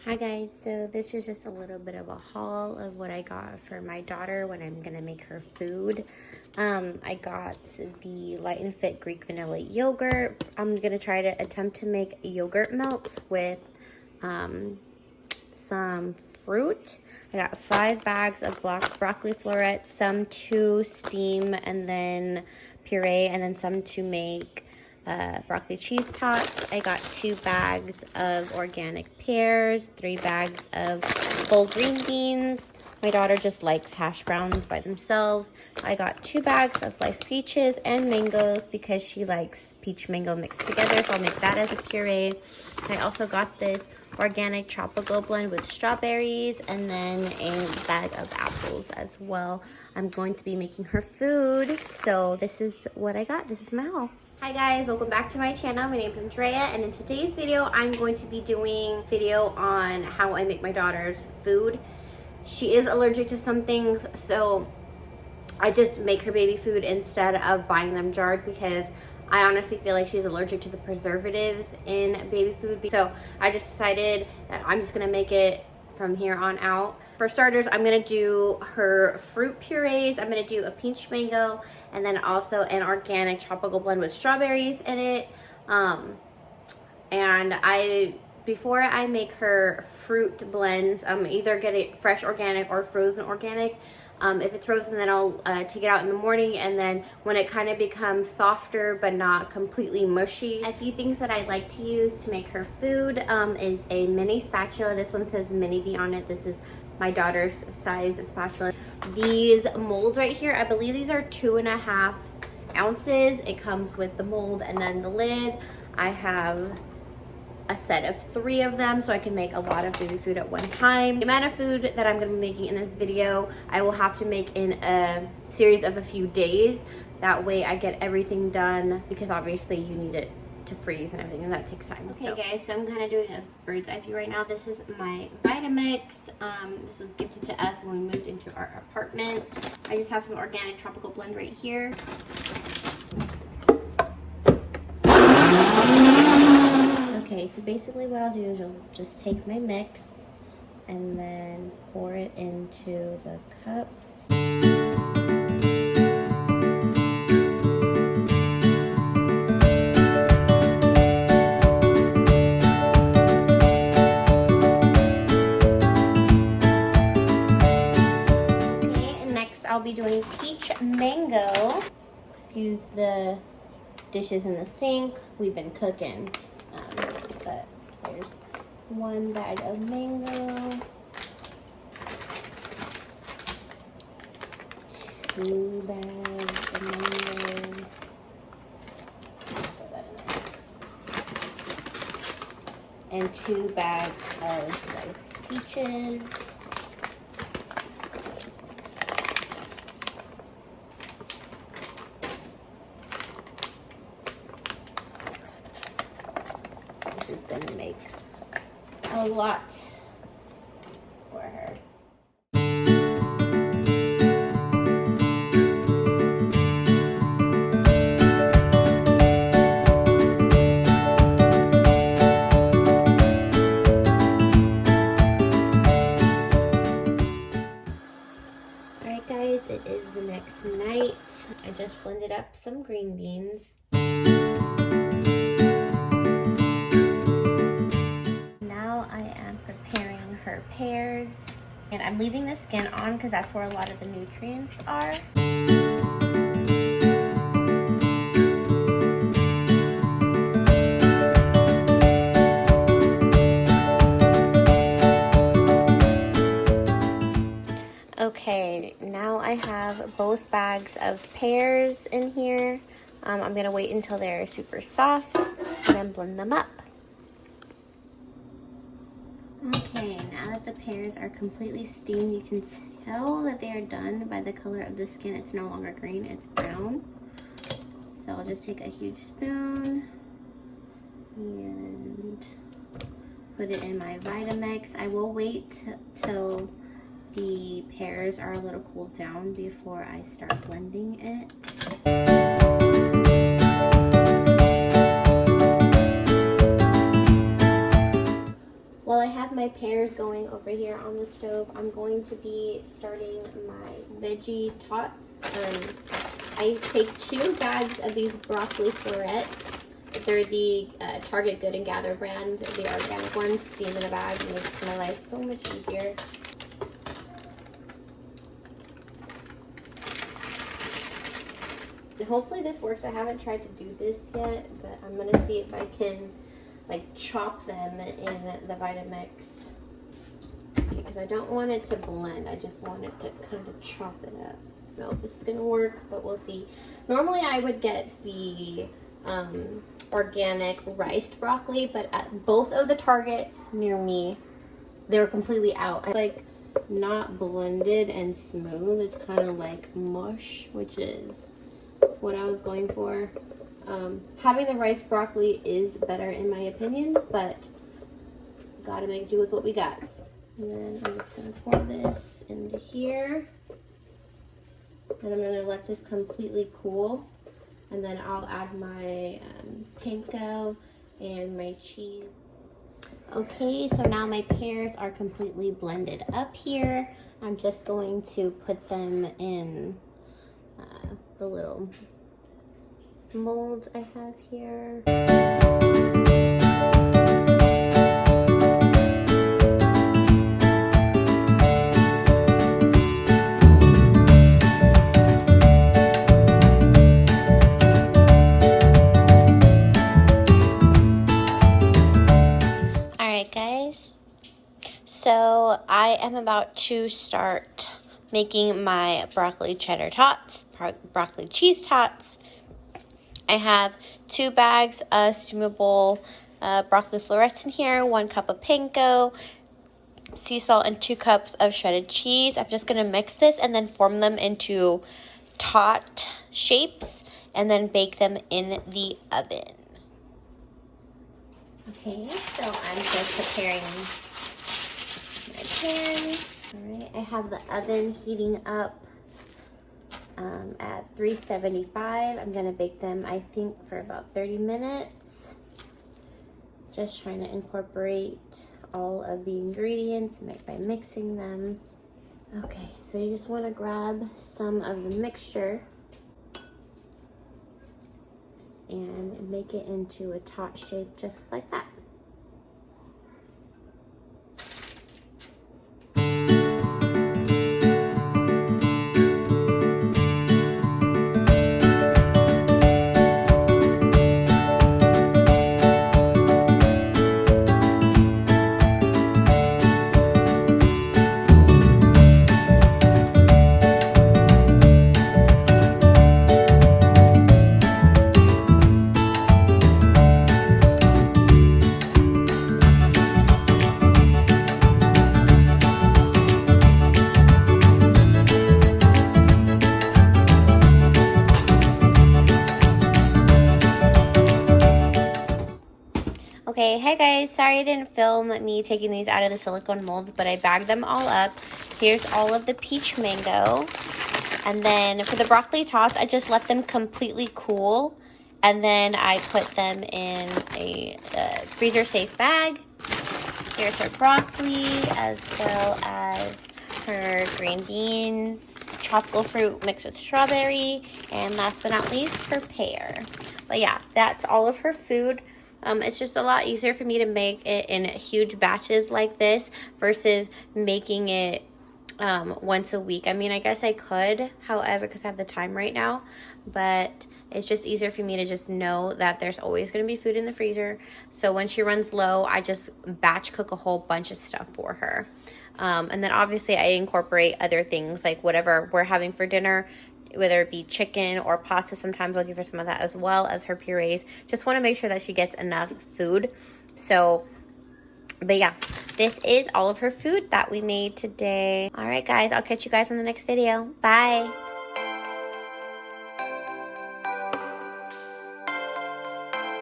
Hi guys, so this is just a little bit of a haul of what I got for my daughter when I'm gonna make her food. I got the Light and Fit Greek vanilla yogurt. I'm gonna try to attempt to make yogurt melts with some fruit. I got 5 bags of broccoli florets, some to steam and then puree, and then some to make broccoli cheese tots. I got 2 bags of organic pears, 3 bags of whole green beans. My daughter just likes hash browns by themselves. I got 2 bags of sliced peaches and mangoes because she likes peach mango mixed together, so I'll make that as a puree. I also got this organic tropical blend with strawberries and then a bag of apples as well. I'm going to be making her food, so this is what I got. This is my haul. Hi guys, welcome back to my channel. My name is Andrea, and in today's video I'm going to be doing a video on how I make my daughter's food. She is allergic to some things, so I just make her baby food instead of buying them jarred because I honestly feel like she's allergic to the preservatives in baby food. So I just decided that I'm just gonna make it from here on out. For starters, I'm gonna do her fruit purees. I'm gonna do a peach mango and then also an organic tropical blend with strawberries in it. Before I make her fruit blends, either get it fresh organic or frozen organic. If it's frozen, then I'll take it out in the morning, and then when it kind of becomes softer but not completely mushy. A few things that I like to use to make her food is a mini spatula. This one says mini B on it. This is my daughter's size spatula. These molds right here, I believe these are 2.5 ounces. It comes with the mold and then the lid. I have a set of 3 of them so I can make a lot of baby food at one time. The amount of food that I'm going to be making in this video, I will have to make in a series of a few days. That way I get everything done, because obviously you need it to freeze and everything, and that takes time. Okay guys, so I'm kind of doing a bird's eye view right now. This is my Vitamix. This was gifted to us when we moved into our apartment. I just have some organic tropical blend right here. Okay, so basically what I'll do is I'll just take my mix and then pour it into the cups. Okay, and next I'll be doing peach mango. Excuse the dishes in the sink. We've been cooking. But there's 1 bag of mango, 2 bags of mango, and 2 bags of sliced peaches. Is going to make a lot for her. Alright guys, it is the next night. I just blended up some green beans. Her pears, and I'm leaving the skin on because that's where a lot of the nutrients are. Okay, now I have both bags of pears in here. I'm gonna wait until they're super soft and then blend them up. Okay, now that the pears are completely steamed, you can tell that they are done by the color of the skin. It's no longer green, it's brown. So I'll just take a huge spoon and put it in my Vitamix. I will wait till the pears are a little cooled down before I start blending it. While I have my pears right here on the stove. I'm going to be starting my veggie tots. I take 2 bags of these broccoli florets. They're the Target Good and Gather brand, the organic ones. Steam in a bag makes my life so much easier. And hopefully this works. I haven't tried to do this yet, but I'm gonna see if I can like chop them in the Vitamix, because I don't want it to blend. I just want it to kind of chop it up. I don't know if this is gonna work, but we'll see. Normally I would get the organic riced broccoli, but at both of the Targets near me, they were completely out. Like not blended and smooth. It's kind of like mush, which is what I was going for. Having the rice broccoli is better in my opinion, but gotta make do with what we got. And then I'm just gonna pour this into here, and I'm gonna let this completely cool, and then I'll add my panko and my cheese. Okay, so now my pears are completely blended up here. I'm just going to put them in the little mold I have here. Alright guys, so I am about to start making my broccoli cheddar tots, broccoli cheese tots. I have 2 bags of steamable broccoli florets in here, 1 cup of panko, sea salt, and 2 cups of shredded cheese. I'm just going to mix this and then form them into tot shapes and then bake them in the oven. Okay, so I'm just preparing my pan. Alright, I have the oven heating up at 375. I'm going to bake them, I think, for about 30 minutes. Just trying to incorporate all of the ingredients by mixing them. Okay, so you just want to grab some of the mixture and make it into a tot shape just like that. Okay, hey guys, sorry I didn't film me taking these out of the silicone molds, but I bagged them all up. Here's all of the peach mango. And then for the broccoli tots, I just let them completely cool. And then I put them in a freezer safe bag. Here's her broccoli, as well as her green beans, tropical fruit mixed with strawberry, and last but not least, her pear. But yeah, that's all of her food. It's just a lot easier for me to make it in huge batches like this versus making it once a week. I mean, I guess I could, however, because I have the time right now, but it's just easier for me to just know that there's always going to be food in the freezer. So when she runs low, I just batch cook a whole bunch of stuff for her. And then obviously I incorporate other things like whatever we're having for dinner, whether it be chicken or pasta. Sometimes I'll give her some of that, as well as her purees. Just want to make sure that she gets enough food. So, but yeah, this is all of her food that we made today. All right, guys, I'll catch you guys in the next video. Bye.